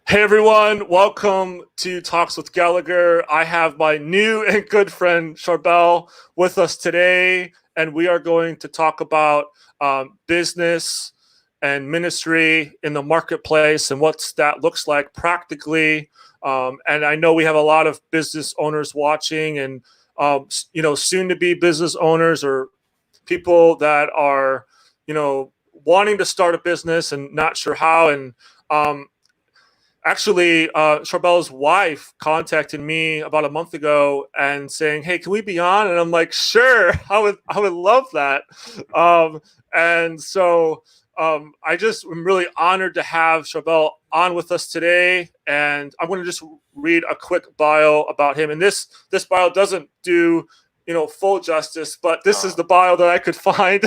Hey everyone, welcome to Talks with Gallagher. I have my new and good friend Charbel with us today, and we are going to talk about business and ministry in the marketplace and what that looks like practically. And I know we have a lot of business owners watching, and soon to be business owners or people that are, wanting to start a business and not sure how. And um, Actually, Charbel's wife contacted me about a month ago and saying, "Hey, can we be on?" And I'm like, "Sure, I would love that." And so I just am really honored to have Charbel on with us today, and I'm going to just read a quick bio about him. And this bio doesn't do full justice, but this is the bio that I could find.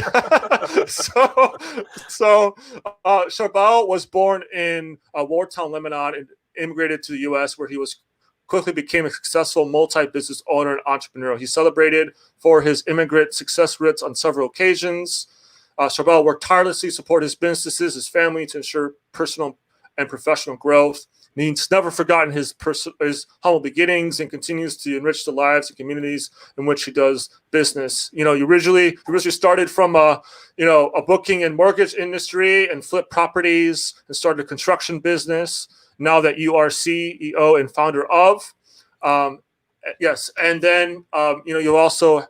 So Charbel was born in Wartown, Lebanon, and immigrated to the U.S., where he quickly became a successful multi-business owner and entrepreneur. He's celebrated for his immigrant success roots on several occasions. Charbel worked tirelessly to support his businesses, his family, to ensure personal and professional growth. He's never forgotten his humble beginnings and continues to enrich the lives and communities in which he does business. You originally started from a booking and mortgage industry and flipped properties and started a construction business. Now that you are CEO and founder of, yes, and then you also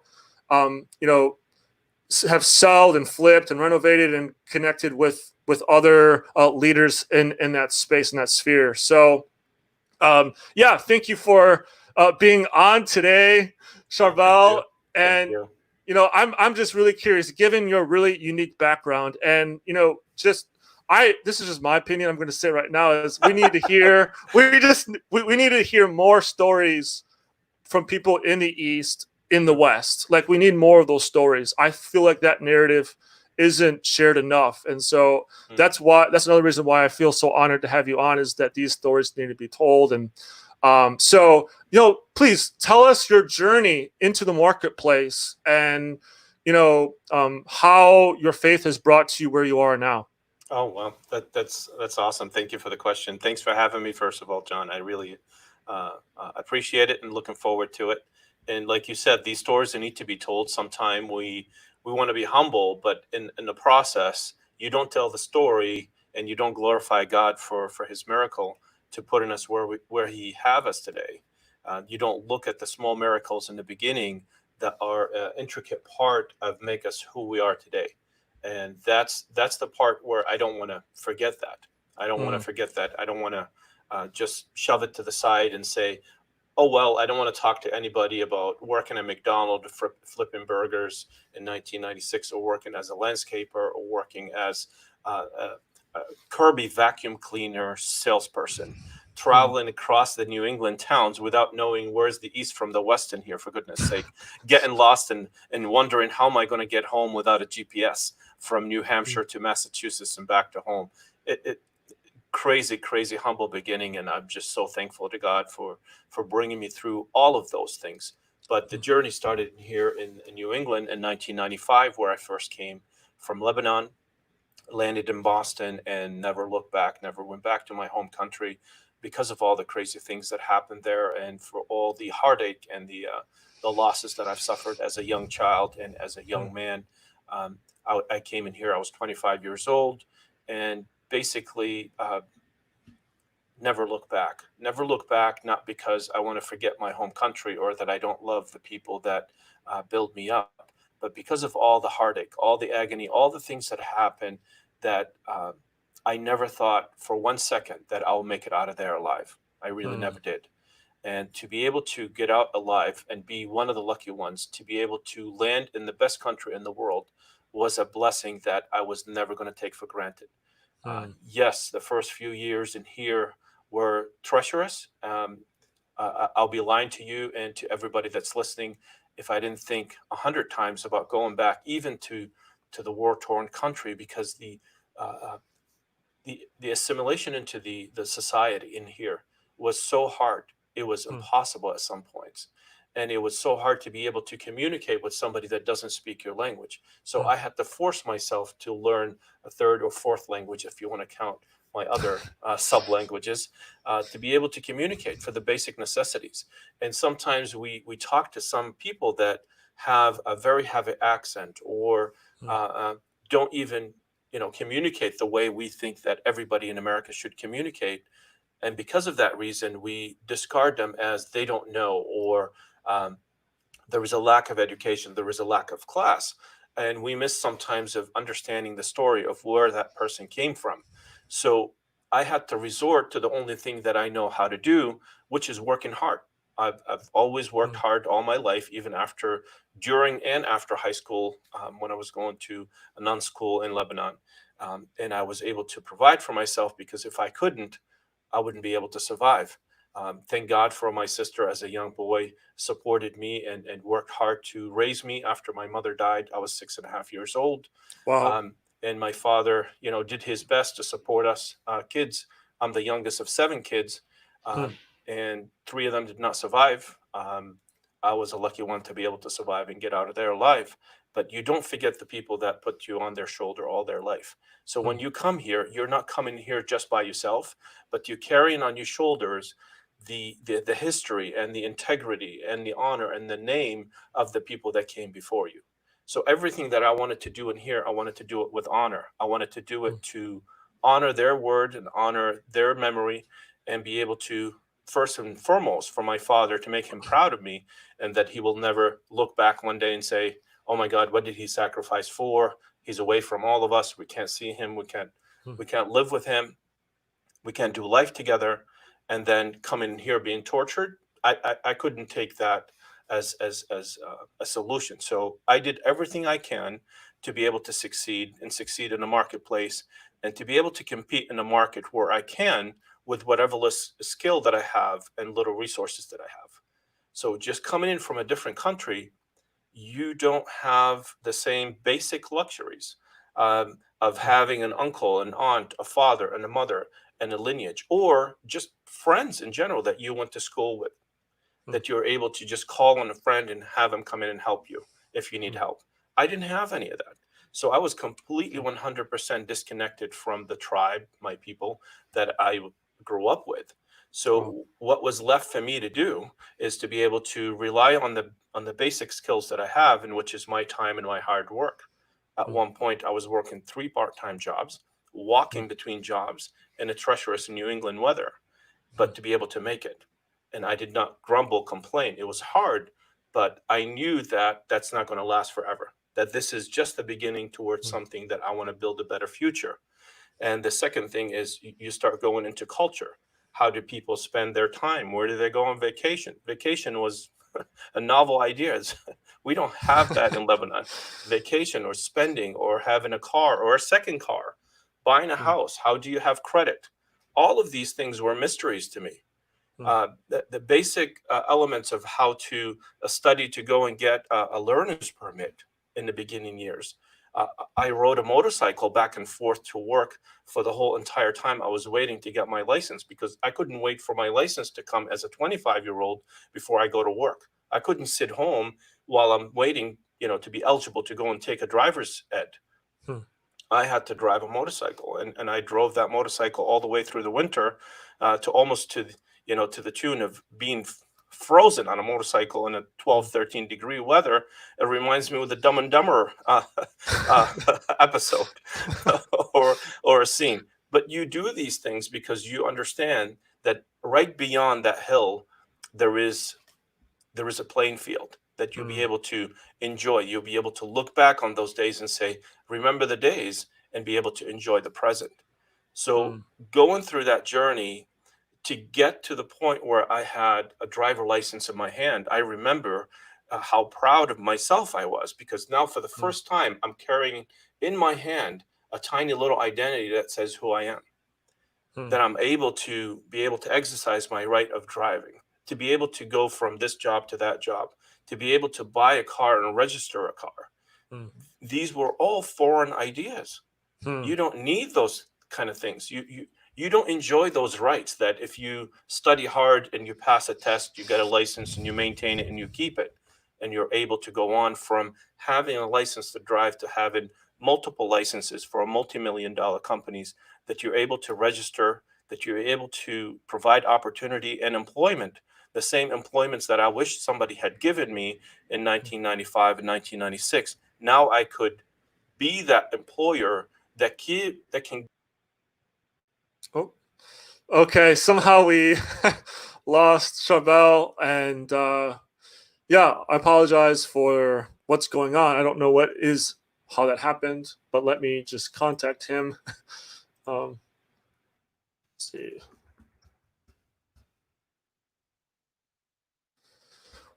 have sold and flipped and renovated and connected with other leaders in that space, in that sphere. So yeah, thank you for being on today, Charbel. And I'm just really curious, given your really unique background, and this is just my opinion. I'm going to say right now is we need to hear we need to hear more stories from people in the East, in the West. Like, we need more of those stories. I feel like that narrative isn't shared enough. And so that's another reason why I feel so honored to have you on, is that these stories need to be told. And so please tell us your journey into the marketplace, and how your faith has brought you where you are now. Oh, well, that's awesome. Thank you for the question. Thanks for having me, first of all, John. I really appreciate it and looking forward to it. And like you said, these stories need to be told. Sometime we want to be humble, but in the process, you don't tell the story and you don't glorify God for his miracle to put in us where he have us today. You don't look at the small miracles in the beginning that are an intricate part of make us who we are today. And that's the part where I don't want to forget that. I don't want to forget that. I don't want to just shove it to the side and say, oh, well, I don't want to talk to anybody about working at McDonald's, flipping burgers in 1996, or working as a landscaper, or working as a Kirby vacuum cleaner salesperson, traveling across the New England towns without knowing where's the East from the West in here, for goodness sake, getting lost and wondering, how am I going to get home without a GPS from New Hampshire to Massachusetts and back to home. Crazy humble beginning, and I'm just so thankful to God for bringing me through all of those things. But the journey started here in New England in 1995, where I first came from Lebanon, landed in Boston, and never looked back, never went back to my home country, because of all the crazy things that happened there, and for all the heartache and the losses that I've suffered as a young child and as a young man. I came in here, I was 25 years old, and basically never look back. Never look back, not because I want to forget my home country or that I don't love the people that build me up, but because of all the heartache, all the agony, all the things that happen, that I never thought for 1 second that I'll make it out of there alive. I really never did. And to be able to get out alive and be one of the lucky ones, to be able to land in the best country in the world, was a blessing that I was never going to take for granted. Yes, the first few years in here were treacherous. I'll be lying to you and to everybody that's listening if I didn't think 100 times about going back, even to the war-torn country, because the assimilation into the society in here was so hard. It was impossible at some points. And it was so hard to be able to communicate with somebody that doesn't speak your language. So I had to force myself to learn a third or fourth language, if you want to count my other sub languages, to be able to communicate for the basic necessities. And sometimes we talk to some people that have a very heavy accent, or don't even communicate the way we think that everybody in America should communicate. And because of that reason, we discard them as they don't know, or um, there was a lack of education, there was a lack of class, and we miss sometimes of understanding the story of where that person came from. So I had to resort to the only thing that I know how to do, which is working hard. I've always worked hard all my life, even after, during, and after high school, when I was going to a nun school in Lebanon. And I was able to provide for myself, because if I couldn't, I wouldn't be able to survive. Thank God for my sister as a young boy, supported me and worked hard to raise me after my mother died. I was 6.5 years old. Wow. And my father, did his best to support us kids. I'm the youngest of 7 kids, Hmm. and 3 of them did not survive. I was a lucky one to be able to survive and get out of there alive. But you don't forget the people that put you on their shoulder all their life. So Hmm. when you come here, you're not coming here just by yourself, but you're carrying on your shoulders the history and the integrity and the honor and the name of the people that came before you. So everything that I wanted to do in here, I wanted to do it with honor. I wanted to do Hmm. it to honor their word and honor their memory, and be able to, first and foremost, for my father, to make him proud of me, and that he will never look back one day and say, "Oh my God, what did he sacrifice for? He's away from all of us. We can't see him. Hmm. We can't live with him. We can't do life together, and then come in here being tortured." I couldn't take that as a solution. So I did everything I can to be able to succeed, and succeed in the marketplace, and to be able to compete in a market where I can, with whatever skill that I have and little resources that I have. So just coming in from a different country, you don't have the same basic luxuries of having an uncle, an aunt, a father, and a mother, and a lineage, or just friends in general that you went to school with, Hmm. that you're able to just call on a friend and have them come in and help you if you need Hmm. help. I didn't have any of that. So I was completely Hmm. 100% disconnected from the tribe, my people that I grew up with. Wow. So what was left for me to do is to be able to rely on the basic skills that I have, and which is my time and my hard work. At Hmm. one point, I was working 3 part-time jobs, Hmm. walking between jobs in a treacherous New England weather, Hmm. but to be able to make it. And I did not grumble, complain. It was hard, but I knew that that's not going to last forever. That this is just the beginning towards Hmm. something that I want to build a better future. And the second thing is, you start going into culture. How do people spend their time? Where do they go on vacation? Vacation was a novel idea. We don't have that in Lebanon. Vacation, or spending, or having a car, or a second car, buying a Hmm. house. How do you have credit? All of these things were mysteries to me. Hmm. The basic elements of how to study to go and get a learner's permit in the beginning years. Uh, I rode a motorcycle back and forth to work for the whole entire time I was waiting to get my license, because I couldn't wait for my license to come as a 25-year-old before I go to work. I couldn't sit home while I'm waiting, to be eligible to go and take a driver's ed. Hmm. I had to drive a motorcycle, and I drove that motorcycle all the way through the winter, to almost to the tune of being frozen on a motorcycle in a Hmm. 12, 13 degree weather. It reminds me of the Dumb and Dumber uh, episode, or a scene. But you do these things because you understand that right beyond that hill, there is there is a playing field that you'll be Hmm. able to enjoy. You'll be able to look back on those days and say, remember the days, and be able to enjoy the present. So, Hmm. going through that journey to get to the point where I had a driver license in my hand, I remember how proud of myself I was, because now for the Hmm. first time, I'm carrying in my hand a tiny little identity that says who I am, Hmm. that I'm able to be able to exercise my right of driving, to be able to go from this job to that job, to be able to buy a car and register a car. Hmm. These were all foreign ideas. Hmm. You don't need those kind of things. You don't enjoy those rights, that if you study hard and you pass a test, you get a license and you maintain it and you keep it, and you're able to go on from having a license to drive to having multiple licenses for multi-million-dollar companies, that you're able to register, that you're able to provide opportunity and employment, the same employments that I wish somebody had given me in 1995 and 1996. Now I could be that employer that can. Oh, okay. Somehow we lost Charbel, and yeah, I apologize for what's going on. I don't know how that happened, but let me just contact him. Let's see.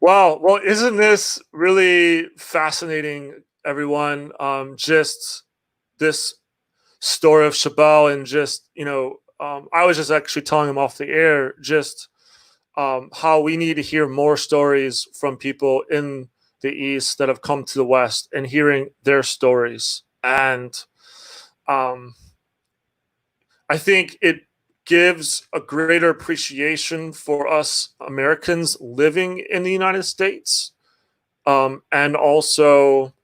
Wow. Well, isn't this really fascinating, everyone? Just this story of Charbel, and just, I was just actually telling him off the air, just how we need to hear more stories from people in the East that have come to the West, and hearing their stories. And I think it gives a greater appreciation for us Americans living in the United States. And also,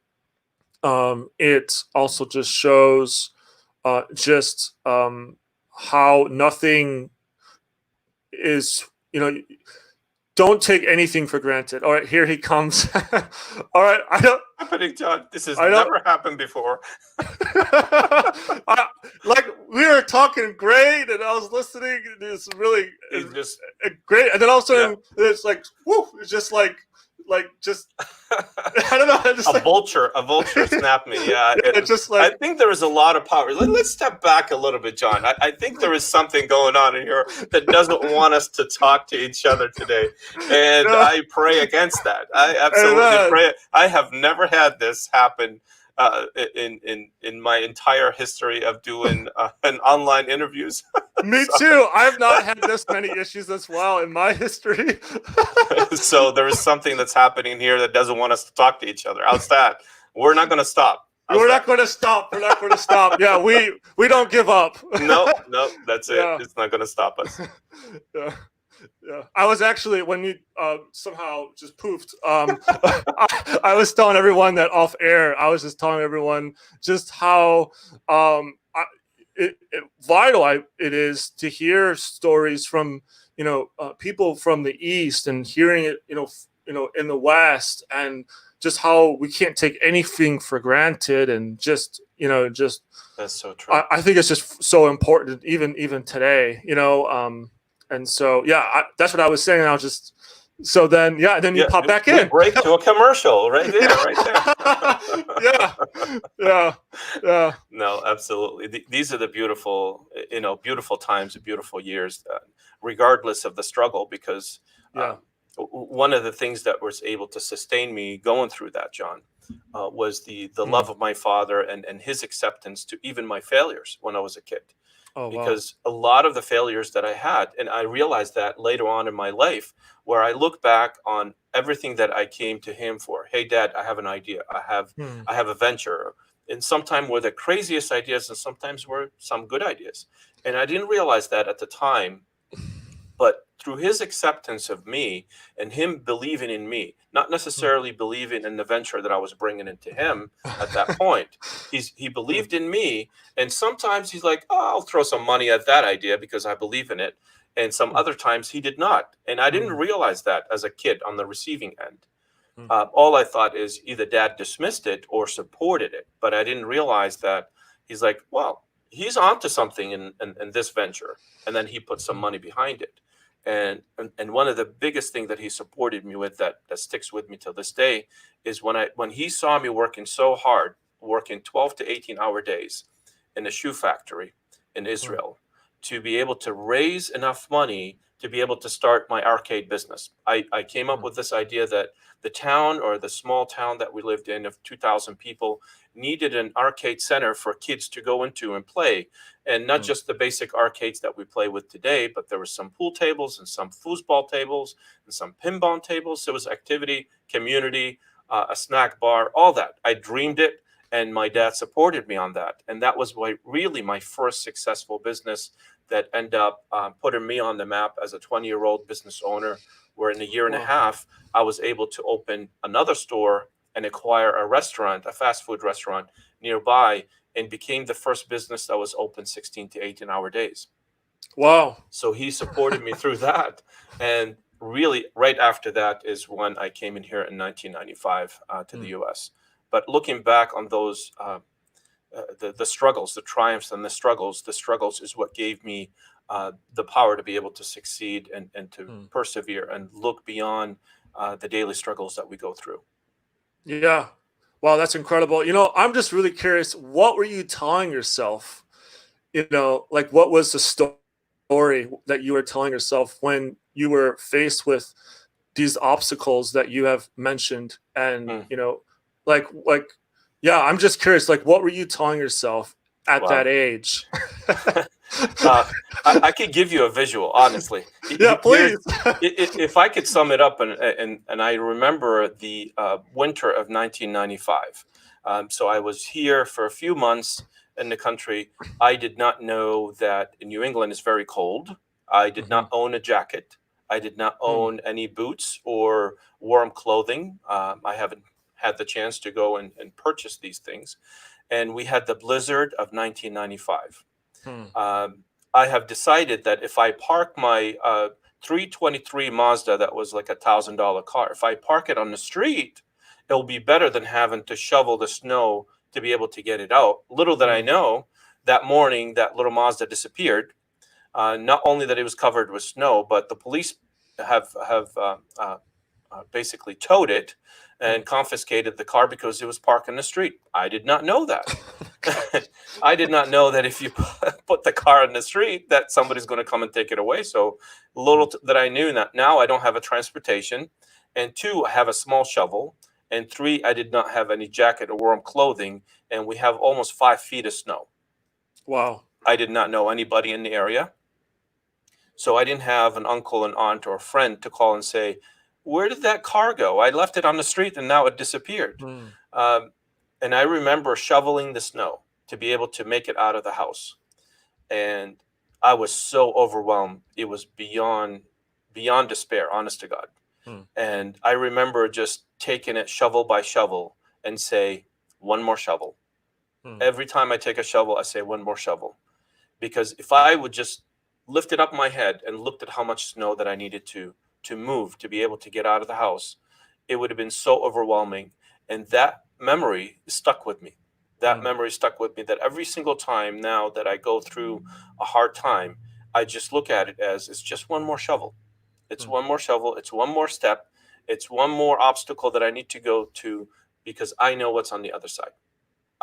it also just shows just how nothing is, don't take anything for granted. All right, here he comes. All right, I don't. Happening, John. This has never happened before. Like, we were talking great, and I was listening. It's really just great, and then all of a sudden, it's like, whoo! It's just like just I don't know. Just a vulture snapped me. Yeah, it's just like, I think there is a lot of power. Let's step back a little bit, John. I think there is something going on in here that doesn't want us to talk to each other today, and I pray against that. I absolutely pray. I have never had this happen in my entire history of doing an online interviews. Me too. I've not had this many issues as well in my history. So there is something that's happening here that doesn't want us to talk to each other. How's that? We're not going to stop. We're not going to stop. We're not going to stop. Yeah, we don't give up. No, that's it. Yeah. It's not going to stop us. Yeah. Yeah, I was actually, when you somehow just poofed, I was telling everyone that off air. I was just telling everyone just how vital it is to hear stories from people from the East, and hearing it in the West, and just how we can't take anything for granted, and just that's so true. I think it's just so important, even today, and so, yeah, that's what I was saying. I was just, so then, then you pop back in. Break to a commercial right there, right there. Yeah. No, absolutely. These are the beautiful times, the beautiful years, regardless of the struggle, because one of the things that was able to sustain me going through that, John, was the love of my father, and his acceptance to even my failures when I was a kid. Because a lot of the failures that I had, and I realized that later on in my life, where I look back on everything that I came to him for. Hey, Dad, I have an idea. I have a venture. And sometimes were the craziest ideas, and sometimes were some good ideas. And I didn't realize that at the time. But through his acceptance of me, and him believing in me, not necessarily believing in the venture that I was bringing into him at that point, he believed in me. And sometimes he's like, oh, I'll throw some money at that idea because I believe in it. And some other times he did not. And I didn't realize that as a kid on the receiving end. All I thought is either Dad dismissed it or supported it. But I didn't realize that he's like, well, he's onto something in this venture. And then he put some money behind it. And one of the biggest things that he supported me with, that sticks with me till this day, is when he saw me working so hard, working 12 to 18-hour days in a shoe factory in Israel, to be able to raise enough money to be able to start my arcade business. I came up with this idea that the town, or the small town that we lived in of 2,000 people, needed an arcade center for kids to go into and play. And not just the basic arcades that we play with today, but there were some pool tables and some foosball tables and some pinball tables. So it was activity, community, a snack bar, all that. I dreamed it, and my dad supported me on that. And that was really my first successful business that ended up putting me on the map as a 20-year-old business owner, where in a year and a half, I was able to open another store and acquire a restaurant, a fast food restaurant nearby, and became the first business that was open 16 to 18-hour days. Wow. So he supported me through that. And really, right after that is when I came in here in 1995 to the US. But looking back on those, the struggles, the triumphs and the struggles is what gave me the power to be able to succeed and to persevere and look beyond the daily struggles that we go through. Yeah. Wow, that's incredible. I'm just really curious, what were you telling yourself? Like what was the story that you were telling yourself when you were faced with these obstacles that you have mentioned? And, like, yeah, I'm just curious, like, what were you telling yourself at Wow. that age? I could give you a visual, honestly. Yeah, please. If I could sum it up, and I remember the winter of 1995. So I was here for a few months in the country. I did not know that in New England it's very cold. I did not own a jacket. I did not own any boots or warm clothing. I haven't had the chance to go and purchase these things. And we had the blizzard of 1995. I have decided that if I park my 323 Mazda, that was like $1,000 car, if I park it on the street, it'll be better than having to shovel the snow to be able to get it out. Little did I know, that morning that little Mazda disappeared. Not only that it was covered with snow, but the police have basically towed it and confiscated the car because it was parked in the street. I did not know that. I did not know that if you put the car in the street, that somebody's going to come and take it away. So little that I knew that now I don't have a transportation, and 2, I have a small shovel, and 3, I did not have any jacket or warm clothing, and we have almost 5 feet of snow. Wow. I did not know anybody in the area. So I didn't have an uncle, an aunt, or a friend to call and say, where did that car go? I left it on the street and now it disappeared. And I remember shoveling the snow to be able to make it out of the house. And I was so overwhelmed. It was beyond despair, honest to God. And I remember just taking it shovel by shovel and say, one more shovel. Every time I take a shovel, I say one more shovel. Because if I would just lift it up my head and looked at how much snow that I needed to move to be able to get out of the house, it would have been so overwhelming. And that memory stuck with me. That memory stuck with me, that every single time now that I go through a hard time, I just look at it as it's just one more shovel. It's one more shovel. It's one more step. It's one more obstacle that I need to go to, because I know what's on the other side.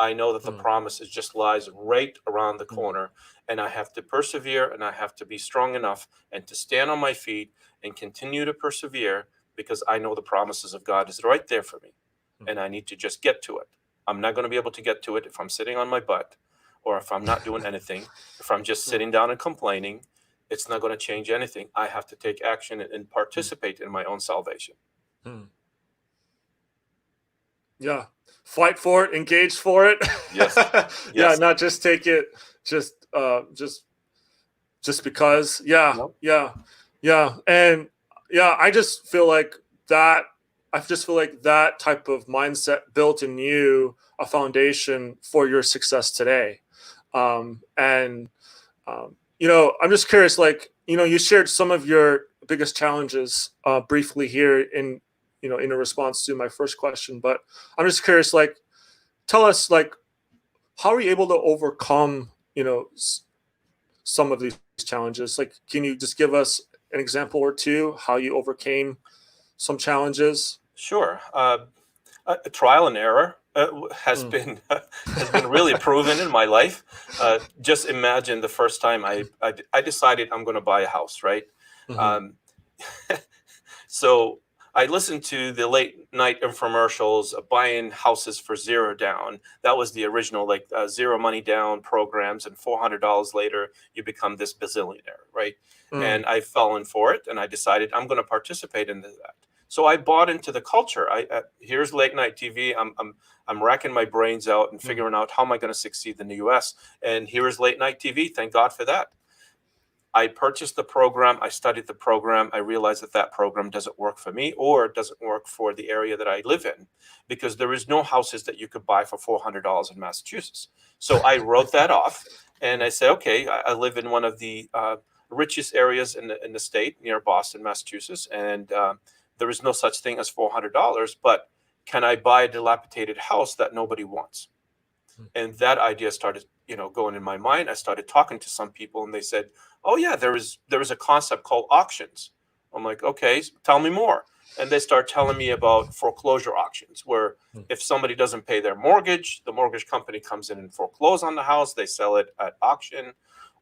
I know that the promise just lies right around the corner, and I have to persevere, and I have to be strong enough and to stand on my feet and continue to persevere, because I know the promises of God is right there for me, and I need to just get to it. I'm not going to be able to get to it if I'm sitting on my butt, or if I'm not doing anything. If I'm just sitting down and complaining, it's not going to change anything. I have to take action and participate in my own salvation. Yeah. Fight for it, engage for it. Yes. Yeah, not just take it just because. Yeah. Nope. Yeah. And yeah, I just feel like that type of mindset built in you a foundation for your success today. And I'm just curious, like, you shared some of your biggest challenges briefly here in a response to my first question, but I'm just curious, like, tell us, like, how are you able to overcome, some of these challenges? Like, can you just give us an example or two how you overcame some challenges? Sure. Trial and error has been really proven in my life. Just imagine the first time I decided I'm going to buy a house, right? So I listened to the late night infomercials of buying houses for $0 down. That was the original, like, zero money down programs, and $400 later you become this bazillionaire, right? And I fell in for it, and I decided I'm going to participate in that. So I bought into the culture. Here's late night TV. I'm racking my brains out and figuring out how am I going to succeed in the U.S. And here is late night TV. Thank God for that. I purchased the program. I studied the program. I realized that that program doesn't work for me, or it doesn't work for the area that I live in, because there is no houses that you could buy for $400 in Massachusetts. So I wrote that off, and I said, okay, I live in one of the richest areas in the state, near Boston, Massachusetts, and there is no such thing as $400. But can I buy a dilapidated house that nobody wants? And that idea started, going in my mind. I started talking to some people, and they said, "Oh yeah, there is a concept called auctions." I'm like, "Okay, tell me more." And they start telling me about foreclosure auctions, where if somebody doesn't pay their mortgage, the mortgage company comes in and foreclose on the house. They sell it at auction.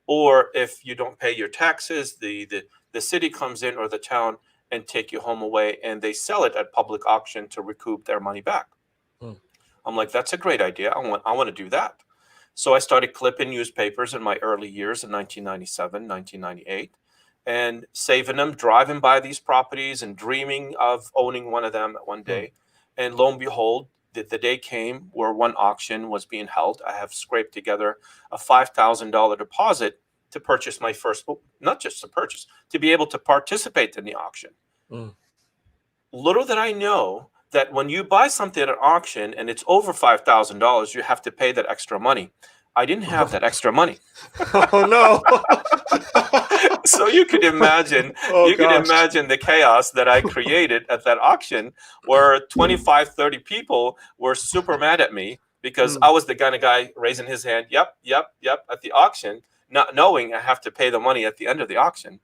Or if you don't pay your taxes, the city comes in, or the town, and take your home away, and they sell it at public auction to recoup their money back. I'm like, that's a great idea. I want to do that. So I started clipping newspapers in my early years in 1997, 1998, and saving them, driving by these properties and dreaming of owning one of them at one day. And lo and behold, the day came where one auction was being held. I have scraped together a $5,000 deposit to purchase my first, not just to purchase, to be able to participate in the auction. Little did I know that when you buy something at an auction and it's over $5,000, you have to pay that extra money. I didn't have that extra money. Oh no! So you could imagine, the chaos that I created at that auction, where 25, 30 people were super mad at me because I was the kind of guy raising his hand, yep, at the auction, not knowing I have to pay the money at the end of the auction.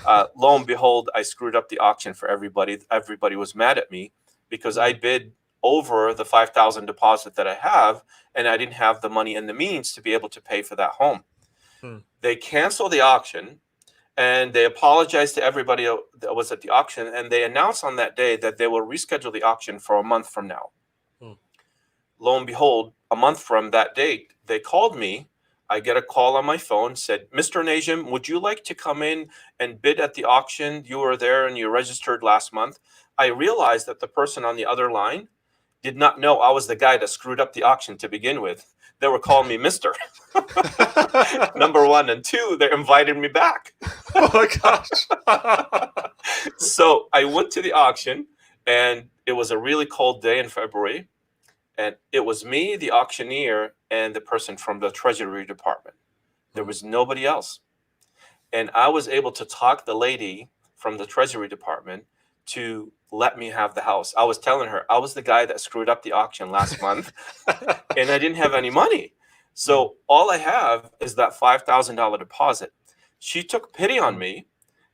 Lo and behold, I screwed up the auction for everybody. Everybody was mad at me because I bid over the $5,000 deposit that I have, and I didn't have the money and the means to be able to pay for that home. They canceled the auction, and they apologized to everybody that was at the auction, and they announced on that day that they will reschedule the auction for a month from now. Lo and behold, a month from that date, they called me. I get a call on my phone, said, "Mr. Najem, would you like to come in and bid at the auction? You were there and you registered last month." I realized that the person on the other line did not know I was the guy that screwed up the auction to begin with. They were calling me Mister. Number one. And two, they invited me back. Oh my gosh. So I went to the auction, and it was a really cold day in February. And it was me, the auctioneer, and the person from the Treasury Department. There was nobody else. And I was able to talk the lady from the Treasury Department to let me have the house. I was telling her I was the guy that screwed up the auction last month, and I didn't have any money. So all I have is that $5,000 deposit. She took pity on me,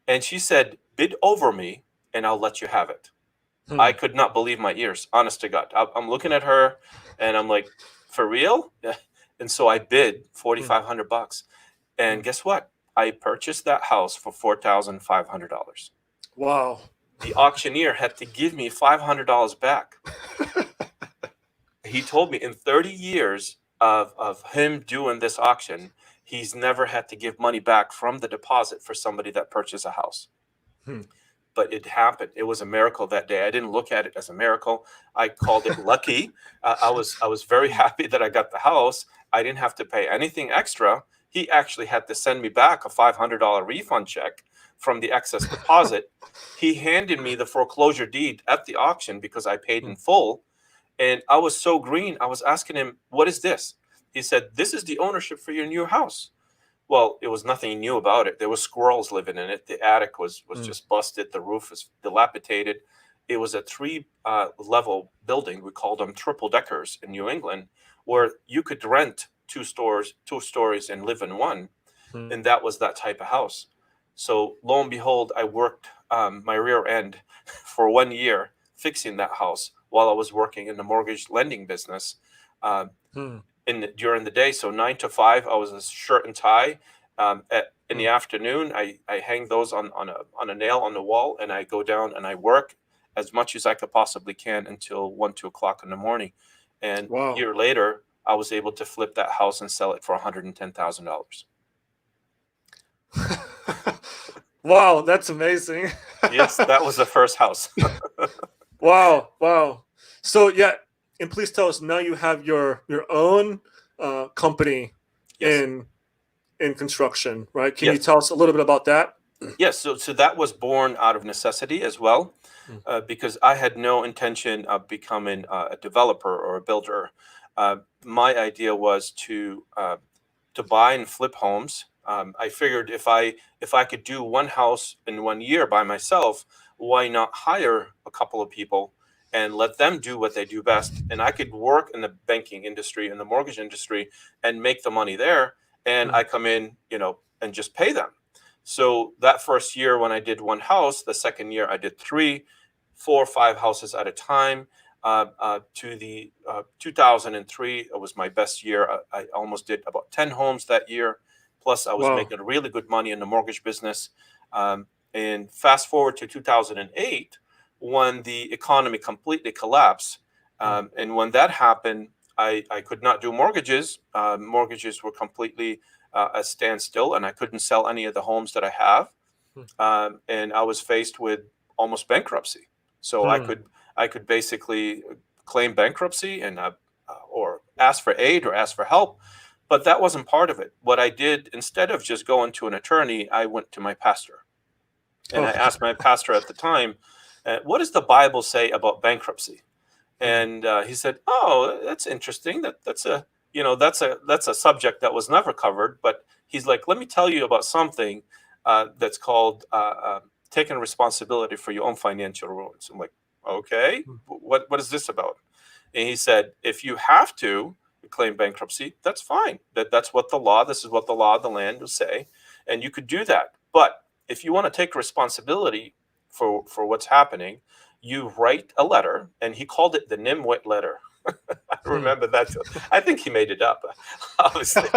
and she said, "Bid over me, and I'll let you have it." I could not believe my ears, honest to God. I'm looking at her, and I'm like, "For real?" And so I bid $4,500, and guess what? I purchased that house for $4,500. Wow. The auctioneer had to give me $500 back. He told me in 30 years of him doing this auction, he's never had to give money back from the deposit for somebody that purchased a house. But it happened. It was a miracle that day. I didn't look at it as a miracle. I called it lucky. I was very happy that I got the house. I didn't have to pay anything extra. He actually had to send me back a $500 refund check from the excess deposit. He handed me the foreclosure deed at the auction because I paid in full. And I was so green. I was asking him, "What is this?" He said, "This is the ownership for your new house." Well, it was nothing new about it. There were squirrels living in it. The attic was just busted. The roof was dilapidated. It was a 3-level building. We called them triple deckers in New England, where you could rent two stories and live in one. And that was that type of house. So lo and behold, I worked my rear end for 1 year fixing that house while I was working in the mortgage lending business. During the day, so 9 to 5, I was a shirt and tie. In the afternoon, I hang those on a nail on the wall, and I go down and I work as much as I could possibly can until 1, 2 o'clock in the morning. And a year later, I was able to flip that house and sell it for $110,000. Wow, that's amazing. Yes, that was the first house. Wow. So yeah, and please tell us, now you have your own company in in construction, right? Can you Yes. tell us a little bit about that? Yes, so that was born out of necessity as well, Mm. because I had no intention of becoming a developer or a builder. My idea was to buy and flip homes. I figured if I could do one house in 1 year by myself, why not hire a couple of people and let them do what they do best? And I could work in the banking industry and the mortgage industry and make the money there, and I come in, and just pay them. So that first year when I did one house, the second year I did three, 4 or 5 houses at a time. To the 2003, it was my best year. I almost did about 10 homes that year. Plus, I was Wow. making really good money in the mortgage business. And fast forward to 2008, when the economy completely collapsed. And when that happened, I could not do mortgages. Mortgages were completely a standstill, and I couldn't sell any of the homes that I have. And I was faced with almost bankruptcy. So I could basically claim bankruptcy and or ask for aid or ask for help, but that wasn't part of it. What I did, instead of just going to an attorney, I went to my pastor, and I Oh. asked my pastor at the time, "What does the Bible say about bankruptcy?" And he said, "Oh, that's interesting. That's a subject that was never covered." But he's like, "Let me tell you about something that's called taking responsibility for your own financial ruins." I'm like, "Okay, what is this about?" And he said, "If you have to claim bankruptcy, that's fine. That's what the law. This is what the law of the land will say, and you could do that. But if you want to take responsibility for what's happening, you write a letter," and he called it the Nimwit letter. I remember that. I think he made it up, obviously.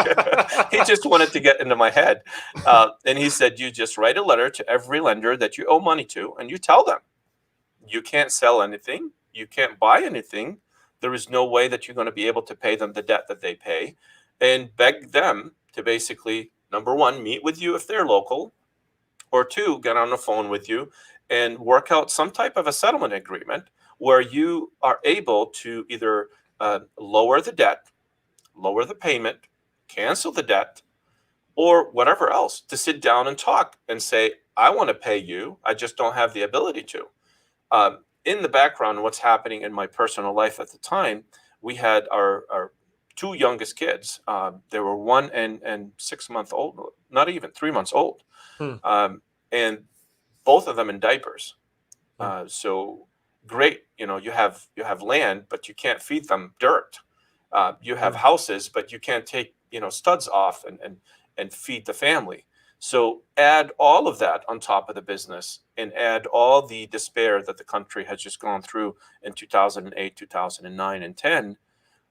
He just wanted to get into my head. And he said, "You just write a letter to every lender that you owe money to, and you tell them you can't sell anything, you can't buy anything. There is no way that you're going to be able to pay them the debt that they pay, and beg them to basically, number one, meet with you if they're local, or two, get on the phone with you and work out some type of a settlement agreement where you are able to either lower the debt, lower the payment, cancel the debt, or whatever else, to sit down and talk and say, I want to pay you, I just don't have the ability to." In the background, what's happening in my personal life at the time, we had our two youngest kids. They were 1 and 6 months old, not even 3 months old. And both of them in diapers. So great, you have land, but you can't feed them dirt. You have houses, but you can't take studs off and feed the family. So add all of that on top of the business, and add all the despair that the country has just gone through in 2008, 2009, and 10.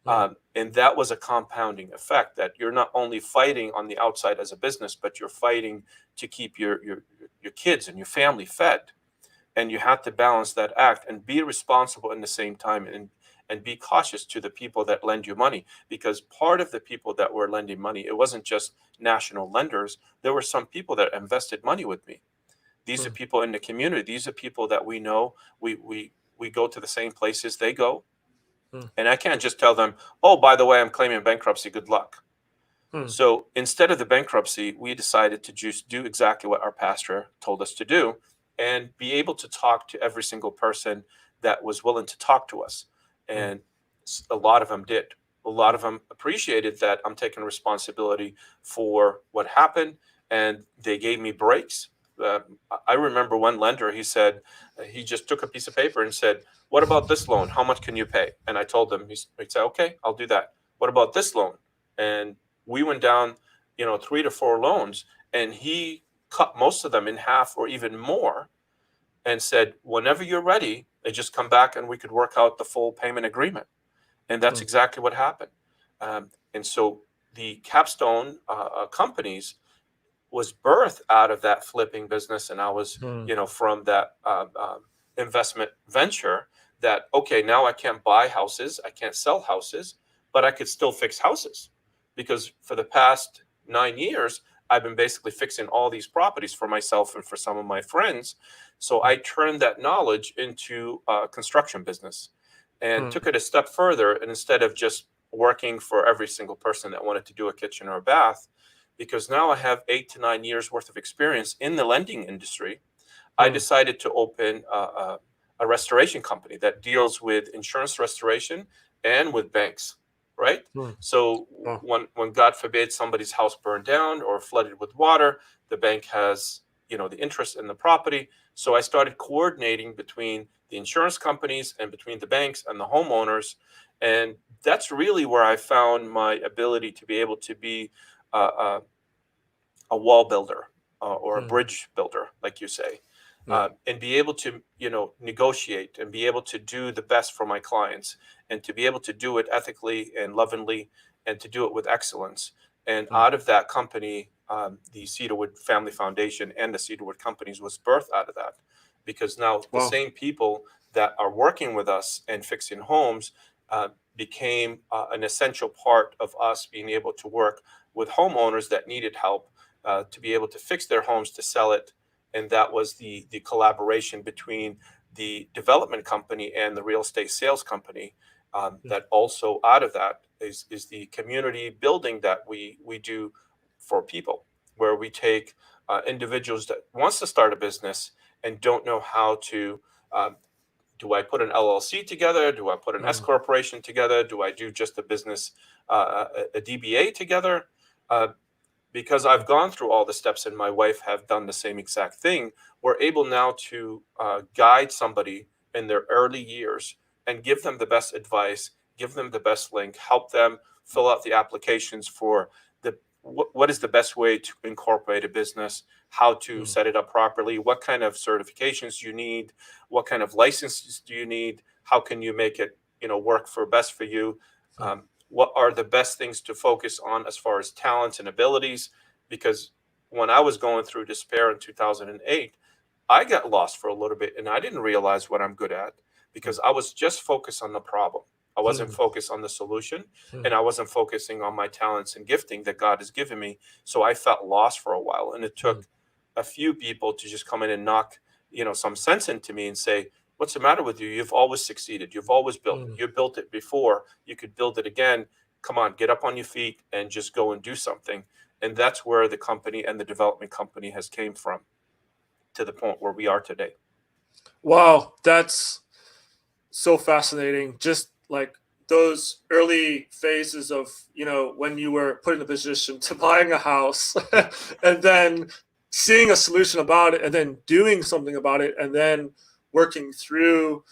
And that was a compounding effect, that you're not only fighting on the outside as a business, but you're fighting to keep your kids and your family fed. And you have to balance that act and be responsible in the same time, and be cautious to the people that lend you money, because part of the people that were lending money, it wasn't just national lenders. There were some people that invested money with me. These are people in the community. These are people that we know. We go to the same places they go. And I can't just tell them, "Oh, by the way, I'm claiming bankruptcy. Good luck." So instead of the bankruptcy, we decided to just do exactly what our pastor told us to do, and be able to talk to every single person that was willing to talk to us. And a lot of them did. A lot of them appreciated that I'm taking responsibility for what happened, and they gave me breaks. I remember one lender, he said, he just took a piece of paper and said, "What about this loan? How much can you pay?" And I told him, he'd say, "Okay, I'll do that. What about this loan?" And we went down, 3 to 4 loans, and he cut most of them in half or even more, and said, "Whenever you're ready, just come back and we could work out the full payment agreement." And that's exactly what happened. And so the Capstone companies was birthed out of that flipping business. And I was, from that investment venture, that, okay, now I can't buy houses, I can't sell houses, but I could still fix houses. Because for the past 9 years, I've been basically fixing all these properties for myself and for some of my friends. So I turned that knowledge into a construction business, and took it a step further. And instead of just working for every single person that wanted to do a kitchen or a bath, because now I have 8 to 9 years worth of experience in the lending industry. I decided to open a restoration company that deals with insurance restoration and with banks, right? So when God forbid somebody's house burned down or flooded with water, the bank has, the interest in the property. So I started coordinating between the insurance companies and between the banks and the homeowners. And that's really where I found my ability to be able to be a wall builder or a bridge builder, like you say, and be able to, negotiate and be able to do the best for my clients and to be able to do it ethically and lovingly and to do it with excellence. And out of that company, the Cedarwood Family Foundation and the Cedarwood Companies was birthed out of that, because now the same people that are working with us and fixing homes became an essential part of us being able to work with homeowners that needed help to be able to fix their homes, to sell it. And that was the collaboration between the development company and the real estate sales company. That also out of that is the community building that we do for people, where we take individuals that wants to start a business and don't know how to. Do I put an LLC together? Do I put an S corporation together? Do I do just a business, a DBA together? Because I've gone through all the steps and my wife have done the same exact thing, we're able now to guide somebody in their early years and give them the best advice, give them the best link, help them fill out the applications for what is the best way to incorporate a business, how to set it up properly, what kind of certifications you need, what kind of licenses do you need, how can you make it work for best for you. What are the best things to focus on as far as talents and abilities? Because when I was going through despair in 2008, I got lost for a little bit and I didn't realize what I'm good at, because I was just focused on the problem. I wasn't focused on the solution, and I wasn't focusing on my talents and gifting that God has given me. So I felt lost for a while, and it took a few people to just come in and knock, some sense into me and say, what's the matter with you? You've always succeeded. You've always built it. You built it before. You could build it again. Come on, get up on your feet and just go and do something. And that's where the company and the development company has came from, to the point where we are today. Wow, that's so fascinating. Just like those early phases of, when you were put in the position to buying a house and then seeing a solution about it and then doing something about it and then working through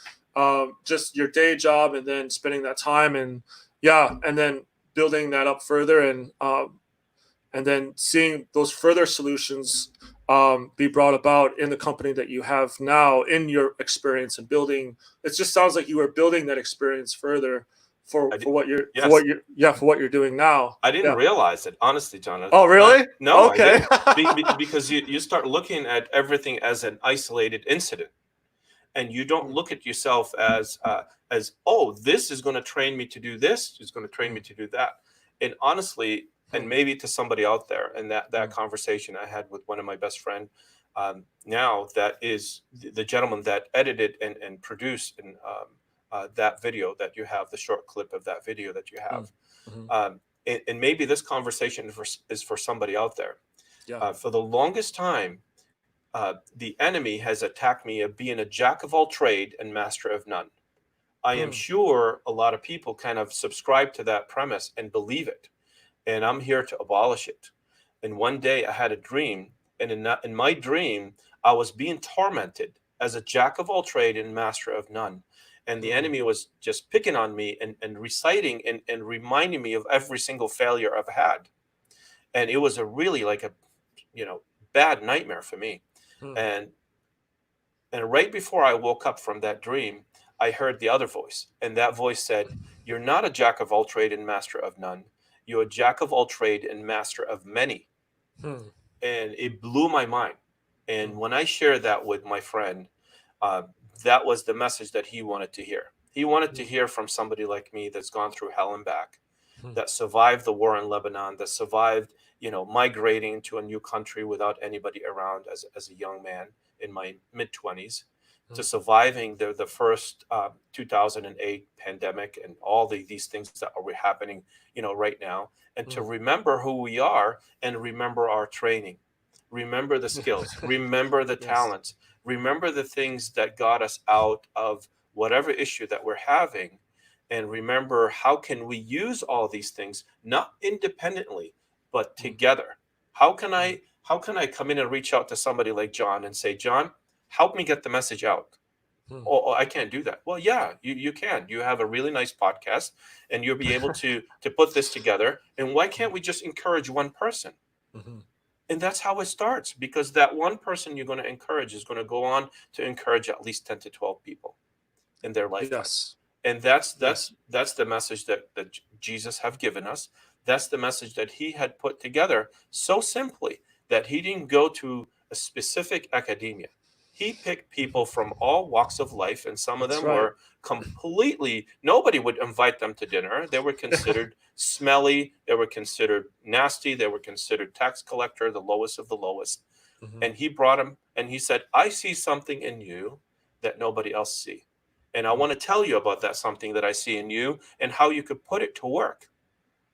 just your day job and then spending that time and then building that up further and then seeing those further solutions be brought about in the company that you have now, in your experience and building. It just sounds like you are building that experience further for what you're doing now. I didn't realize it, honestly, Jonathan. Oh, really? No, Okay. I didn't. Because you start looking at everything as an isolated incident, and you don't look at yourself as oh, this is going to train me to do this, is going to train me to do that. And honestly, and maybe to somebody out there, and that conversation I had with one of my best friend, now that is the gentleman that edited and produced and that video that you have, the short clip of that video that you have. And maybe this conversation is for somebody out there. For the longest time, the enemy has attacked me of being a jack of all trade and master of none. I am sure a lot of people kind of subscribe to that premise and believe it. And I'm here to abolish it. And one day I had a dream, and in my dream, I was being tormented as a jack of all trade and master of none. And the enemy was just picking on me and reciting and reminding me of every single failure I've had. And it was a really like a, bad nightmare for me. And right before I woke up from that dream, I heard the other voice. And that voice said, "You're not a jack of all trade and master of none. You're a jack of all trade and master of many." And it blew my mind. And when I shared that with my friend, that was the message that he wanted to hear. He wanted to hear from somebody like me that's gone through hell and back, that survived the war in Lebanon, that survived, migrating to a new country without anybody around as a young man in my mid-20s, to surviving the first 2008 pandemic and all these things that are happening, right now, and to remember who we are and remember our training, remember the skills, remember the Yes. talents, remember the things that got us out of whatever issue that we're having, and remember how can we use all these things not independently but together. How can I come in and reach out to somebody like John and say, John, help me get the message out? Oh, I can't do that. Well, yeah, you can. You have a really nice podcast and you'll be able to put this together. And why can't we just encourage one person? Mhm. And that's how it starts, because that one person you're going to encourage is going to go on to encourage at least 10 to 12 people in their lifetime. Yes. And that's Yes. that's that's the message that Jesus have given us. That's the message that he had put together so simply that he didn't go to a specific academia. He picked people from all walks of life, and some of That's them right. were completely, nobody would invite them to dinner. They were considered smelly, they were considered nasty, they were considered tax collector, the lowest of the lowest. Mhm. And he brought them and he said, I see something in you that nobody else see. And I want to tell you about that something that I see in you and how you could put it to work.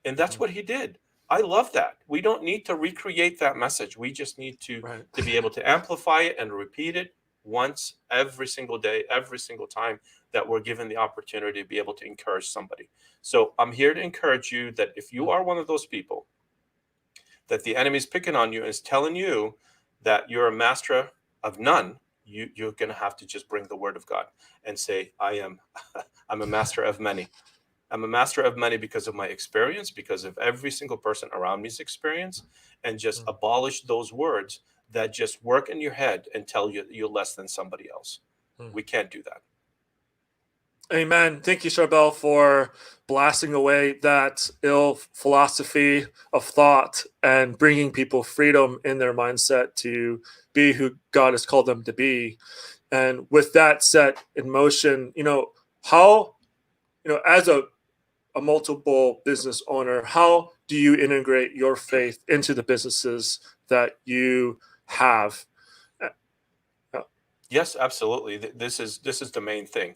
And that's what he did. I love that. We don't need to recreate that message. We just need to Right. be able to amplify it and repeat it once every single day, every single time that we're given the opportunity to be able to encourage somebody. So I'm here to encourage you that if you are one of those people that the enemy's picking on you and is telling you that you're a master of none, you're going to have to just bring the word of God and say, I'm a master of many. I'm a master of many because of my experience, because of every single person around me's experience, and just abolish those words that just work in your head and tell you that you're less than somebody else. We can't do that. Amen. Thank you, Charbel, for blasting away that ill philosophy of thought and bringing people freedom in their mindset to be who God has called them to be. And with that set in motion, how, as a multiple business owner, how do you integrate your faith into the businesses that you have? Yes, absolutely. This is the main thing.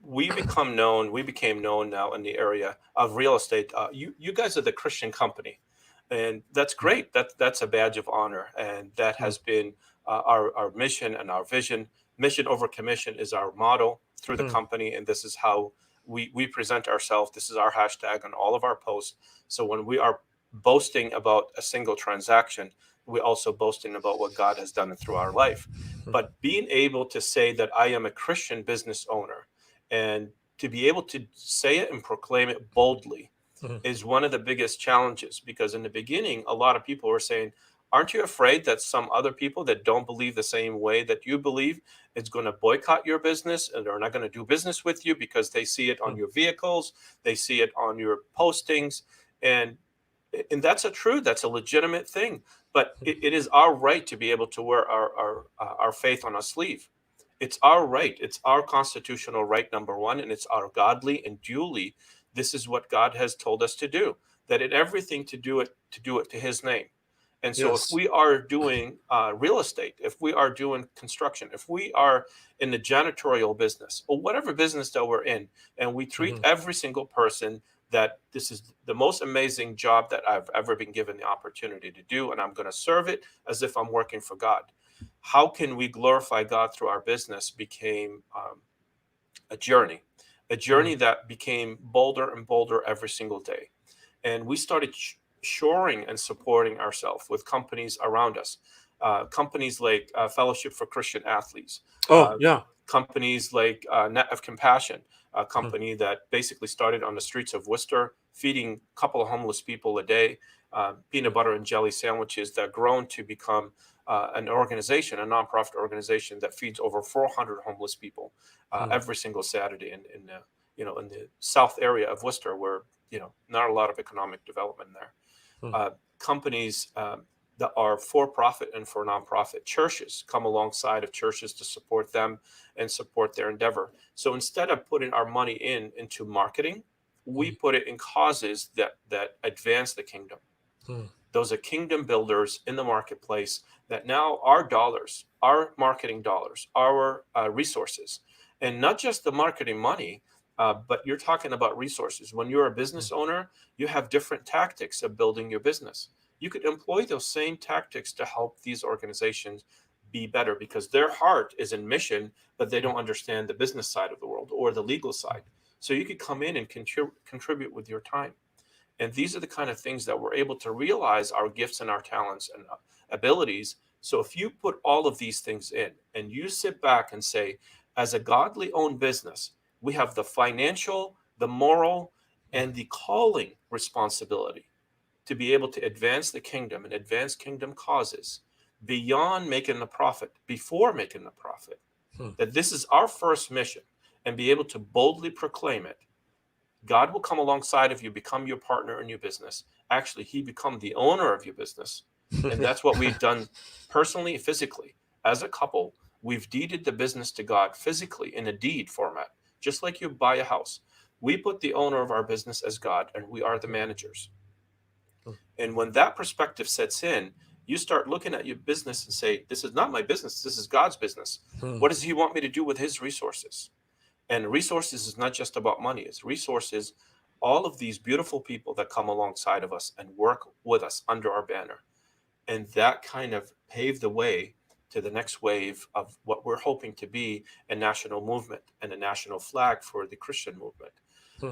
We became known now in the area of real estate. You guys are the Christian company, and that's great. That's a badge of honor, and that has been our mission and our vision. Mission over commission is our motto through the company, and this is how we present ourselves. This is our hashtag on all of our posts. So when we are boasting about a single transaction, we're also boasting about what God has done through our life. But being able to say that I am a Christian business owner and to be able to say it and proclaim it boldly is one of the biggest challenges, because in the beginning, a lot of people were saying, aren't you afraid that some other people that don't believe the same way that you believe is going to boycott your business and they're not going to do business with you because they see it on your vehicles, they see it on your postings, and that's a legitimate thing. But it is our right to be able to wear our faith on our sleeve. It's our right. It's our constitutional right, number one, and it's our godly and duly. This is what God has told us to do. That in everything to do it to His name. And so, if Yes. we are doing real estate, if we are doing construction, if we are in the janitorial business or whatever business that we're in, and we treat every single person that this is the most amazing job that I've ever been given the opportunity to do, and I'm going to serve it as if I'm working for God. How can we glorify God through our business became a journey, that became bolder and bolder every single day. And we started shoring and supporting ourselves with companies around us, companies like Fellowship for Christian Athletes, Oh, uh, yeah. companies like Net of Compassion, a company that basically started on the streets of Worcester, feeding a couple of homeless people a day, peanut butter and jelly sandwiches that grown to become an organization, a nonprofit organization that feeds over 400 homeless people every single Saturday in the south area of Worcester, where not a lot of economic development there. Companies that are for profit and for nonprofit, churches come alongside of churches to support them and support their endeavor. So instead of putting our money into marketing, we put it in causes that advance the kingdom. Those are kingdom builders in the marketplace that now our dollars, our marketing dollars, our resources, and not just the marketing money, but you're talking about resources. When you're a business owner, you have different tactics of building your business. You could employ those same tactics to help these organizations be better, because their heart is in mission, but they don't understand the business side of the world or the legal side. So you could come in and contribute with your time. And these are the kind of things that we're able to realize our gifts and our talents and abilities. So if you put all of these things in and you sit back and say, as a godly owned business, we have the financial, the moral, and the calling responsibility to be able to advance the kingdom and advance kingdom causes beyond making the profit, before making the profit, that this is our first mission, and be able to boldly proclaim it. God will come alongside of you, become your partner in your business. Actually, he become the owner of your business. And that's what we've done personally, physically. As a couple, we've deeded the business to God physically in a deed format, just like you buy a house. We put the owner of our business as God, and we are the managers. And when that perspective sets in, you start looking at your business and say, this is not my business, this is God's business. What does he want me to do with his resources? And resources is not just about money. It's resources, all of these beautiful people that come alongside of us and work with us under our banner. And that kind of paved the way to the next wave of what we're hoping to be a national movement and a national flag for the Christian movement.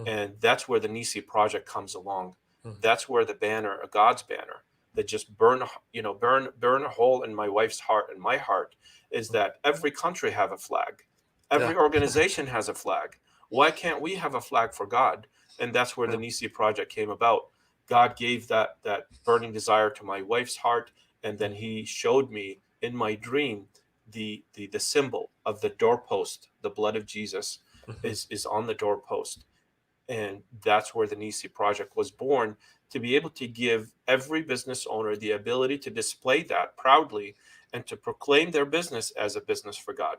And that's where the Nisi Project comes along. That's where the banner, a God's banner, that just burn a hole in my wife's heart and my heart, is that every country have a flag. Every organization has a flag. Why can't we have a flag for God? And that's where the Nisi Project came about. God gave that burning desire to my wife's heart, and then he showed me in my dream the symbol of the doorpost. The blood of Jesus is on the doorpost. And that's where the Nisi Project was born, to be able to give every business owner the ability to display that proudly and to proclaim their business as a business for God.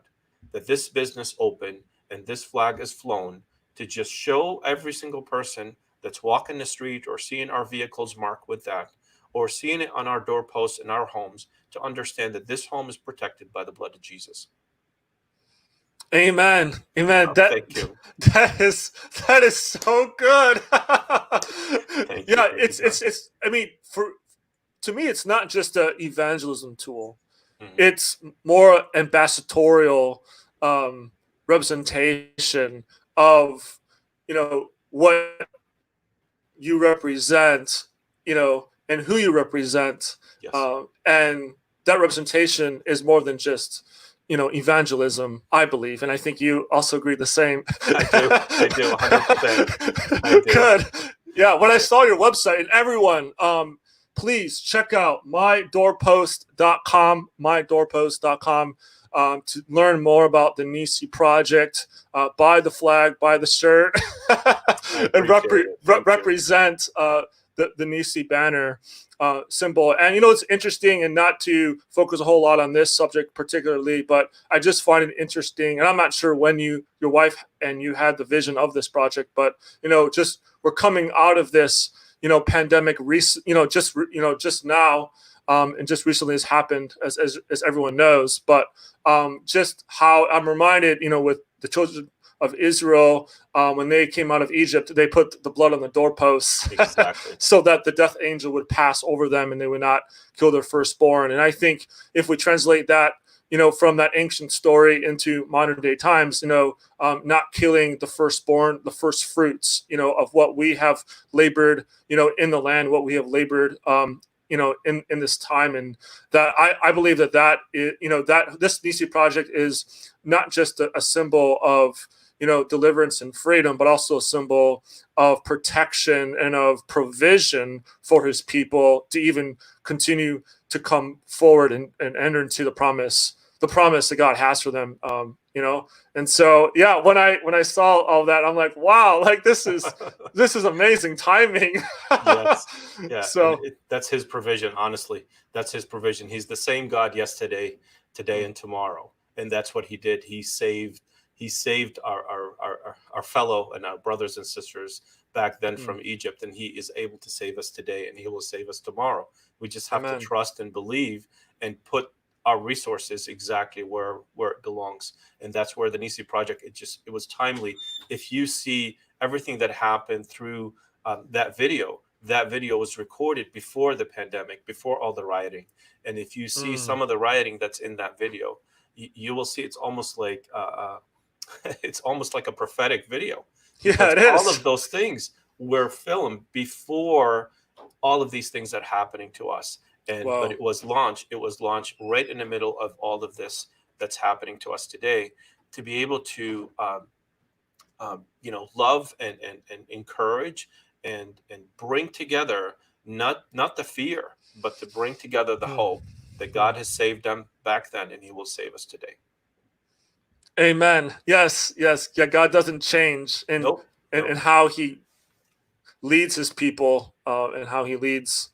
That this business opened and this flag is flown, to just show every single person that's walking the street or seeing our vehicles marked with that, or seeing it on our doorposts in our homes, to understand that this home is protected by the blood of Jesus. Amen. Amen. Thank you. That is so good. Thank you. It's I mean, to me, it's not just an evangelism tool. It's more ambassadorial representation of, what you represent, and who you represent. Yes. And that representation is more than just, evangelism, I believe. And I think you also agree the same. I do, 100%. I do. Good. Yeah, when I saw your website, and everyone, please check out mydoorpost.com, to learn more about the Nisi Project. Buy the flag, buy the shirt, and represent the Nisi banner symbol. And it's interesting, and not to focus a whole lot on this subject particularly, but I just find it interesting, and I'm not sure when your wife and you had the vision of this project, but just we're coming out of this pandemic just now, and just recently has happened, as everyone knows. But just how I'm reminded, with the children of Israel, when they came out of Egypt, they put the blood on the doorposts, exactly, so that the death angel would pass over them and they would not kill their firstborn. And I think if we translate that, from that ancient story into modern day times, not killing the firstborn, the first fruits, of what we have labored, in the land, what we have labored, in this time. And that I believe that is, that this Nisi Project is not just a symbol of, deliverance and freedom, but also a symbol of protection and of provision for his people to even continue to come forward and enter into the promise that God has for them. And so, yeah, when I saw all that, I'm like, wow, like this is amazing timing. Yes. Yeah. So that's his provision. Honestly, that's his provision. He's the same God yesterday, today, and tomorrow. And that's what he did. He saved our fellow and our brothers and sisters back then from Egypt, and he is able to save us today, and he will save us tomorrow. We just have Amen. to trust and believe and put our resources exactly where it belongs. And that's where the Nisi project, it was timely. If you see everything that happened through that video was recorded before the pandemic, before all the rioting. And if you see some of the rioting that's in that video, you will see it's almost like it's almost like a prophetic video, Yeah, because it all is. of those things were filmed before all of these things are happening to us. But Wow. it was launched right in the middle of all of this that's happening to us today, to be able to love and encourage and bring together, not the fear, but to bring together the hope that God has saved them back then, and he will save us today. Amen. Yes, yes. Yeah, God doesn't change in Nope. in how he leads his people, and how he leads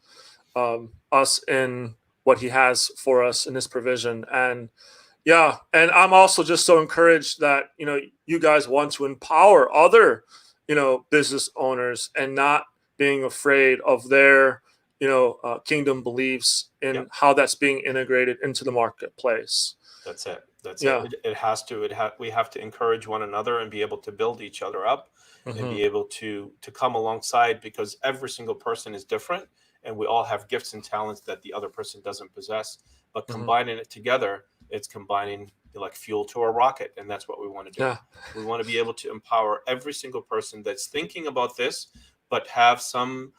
us in what he has for us in his provision. And yeah, and I'm also just so encouraged that you guys want to empower other business owners, and not being afraid of their kingdom beliefs and Yep. how that's being integrated into the marketplace. That's it. That's Yeah. it. It has to. We have to encourage one another and be able to build each other up, and Hmm. be able to come alongside, because every single person is different, and we all have gifts and talents that the other person doesn't possess. But Hmm. combining it together, it's combining like fuel to a rocket, and that's what we want to do. Yeah. We want to be able to empower every single person that's thinking about this, but have some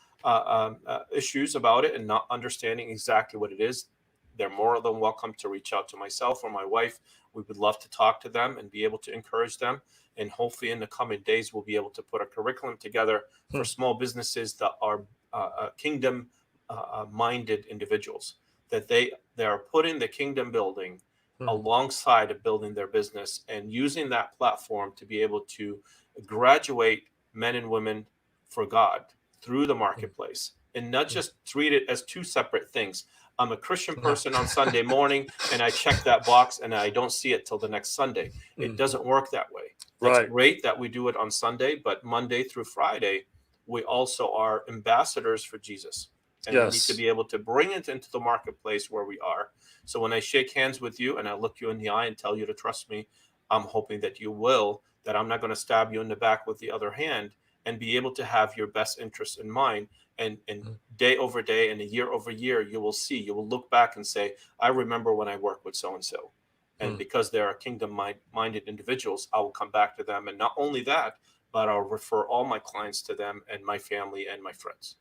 issues about it and not understanding exactly what it is. They're more than welcome to reach out to myself or my wife. We would love to talk to them and be able to encourage them. And hopefully, in the coming days, we'll be able to put a curriculum together for small businesses that are kingdom minded individuals, that they are putting the kingdom building alongside of building their business, and using that platform to be able to graduate men and women for God through the marketplace, and not just treat it as two separate things. I'm a Christian person on Sunday morning, and I check that box and I don't see it till the next Sunday. It doesn't work that way. That's Right. great that we do it on Sunday, but Monday through Friday, we also are ambassadors for Jesus. And we need to Yes. be able to bring it into the marketplace where we are. So when I shake hands with you and I look you in the eye and tell you to trust me, I'm hoping that you will, that I'm not going to stab you in the back with the other hand, and be able to have your best interests in mind. And day over day and year over year, you will look back and say, I remember when I worked with so and so. And because they are kingdom minded individuals, I will come back to them. And not only that, but I'll refer all my clients to them, and my family and my friends.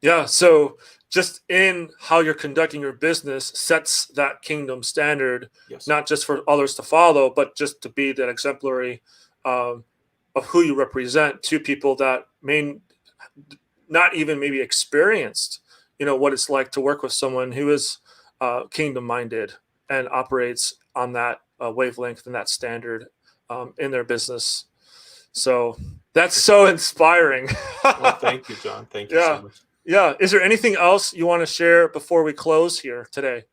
Yeah. So just in how you're conducting your business sets that kingdom standard, Yes. not just for others to follow, but just to be that exemplary of who you represent to people that may not even maybe experienced, what it's like to work with someone who is kingdom minded and operates on that wavelength and that standard in their business. So that's so inspiring. Well, thank you, John. Thank you so Yeah. much. Yeah. Is there anything else you want to share before we close here today?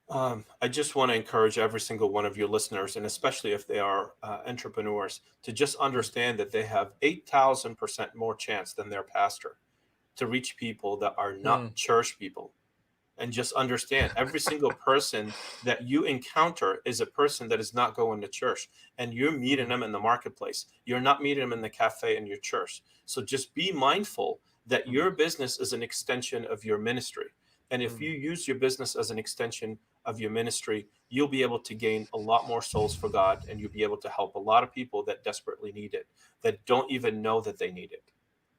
I just want to encourage every single one of your listeners, and especially if they are entrepreneurs, to just understand that they have 8,000% more chance than their pastor to reach people that are not church people. And just understand, every single person that you encounter is a person that is not going to church, and you're meeting them in the marketplace. You're not meeting them in the cafe in your church. So just be mindful that your business is an extension of your ministry. And if you use your business as an extension of your ministry, you'll be able to gain a lot more souls for God, and you'll be able to help a lot of people that desperately need it, that don't even know that they need it.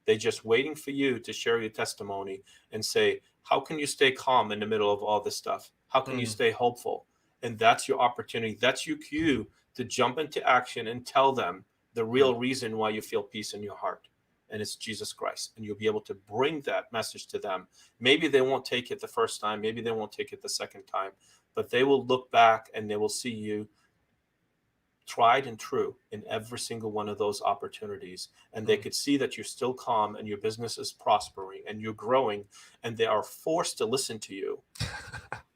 They're just waiting for you to share your testimony and say, how can you stay calm in the middle of all this stuff? How can you stay hopeful? And that's your opportunity. That's your cue to jump into action and tell them the real reason why you feel peace in your heart. And it's Jesus Christ. And you'll be able to bring that message to them. Maybe they won't take it the first time. Maybe they won't take it the second time. But they will look back and they will see you tried and true in every single one of those opportunities, and they could see that you're still calm and your business is prospering and you're growing, and they are forced to listen to you.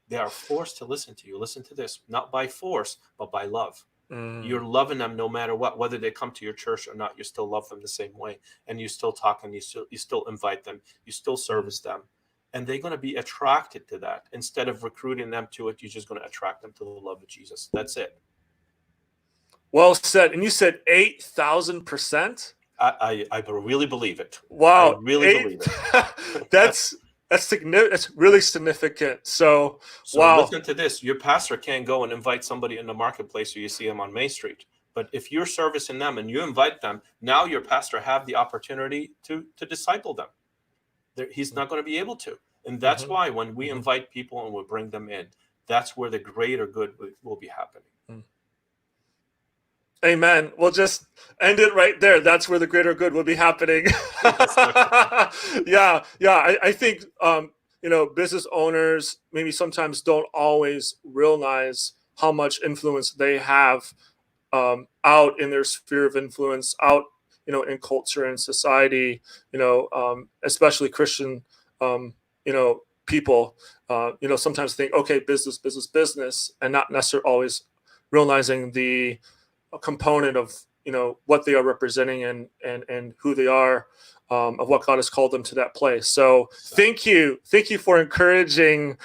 They are forced to listen to you. Listen to this, not by force but by love. You're loving them no matter what, whether they come to your church or not. You still love them the same way, and you still talk, and you still invite them, you still service them, and they're going to be attracted to that. Instead of recruiting them to it, you're just going to attract them to the love of Jesus. That's it. Well said. And you said 8,000%. I really believe it. Wow, I really believe it. That's significant. That's really significant. So wow. Listen to this. Your pastor can't go and invite somebody in the marketplace or you see them on Main Street. But if you're servicing them and you invite them, now your pastor have the opportunity to disciple them. He's not going to be able to. And that's why when we invite people and we bring them in, that's where the greater good will be happening. Amen. We'll just end it right there. That's where the greater good will be happening. Yeah. I think, business owners maybe sometimes don't always realize how much influence they have out in their sphere of influence, out, in culture and society, especially Christian, people, sometimes think, okay, business, and not necessarily always realizing the component of what they are representing and who they are, of what God has called them to that place. So thank you for encouraging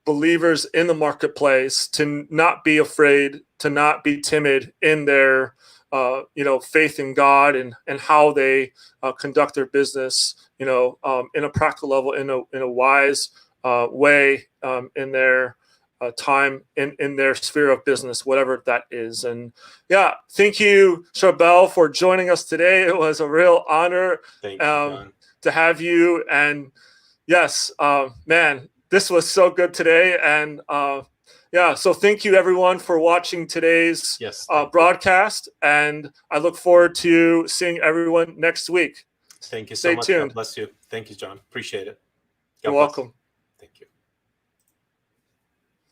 believers in the marketplace to not be afraid, to not be timid in their faith in God and how they conduct their business in a practical level, in a wise way, in their time in their sphere of business, whatever that is. And yeah, thank you, Charbel, for joining us today. It was a real honor to have you. And yes, man, this was so good today. And so thank you everyone for watching today's broadcast. And I look forward to seeing everyone next week. Thank you so much. Stay tuned. God bless you. Thank you, John. Appreciate it. You're welcome. Thank you.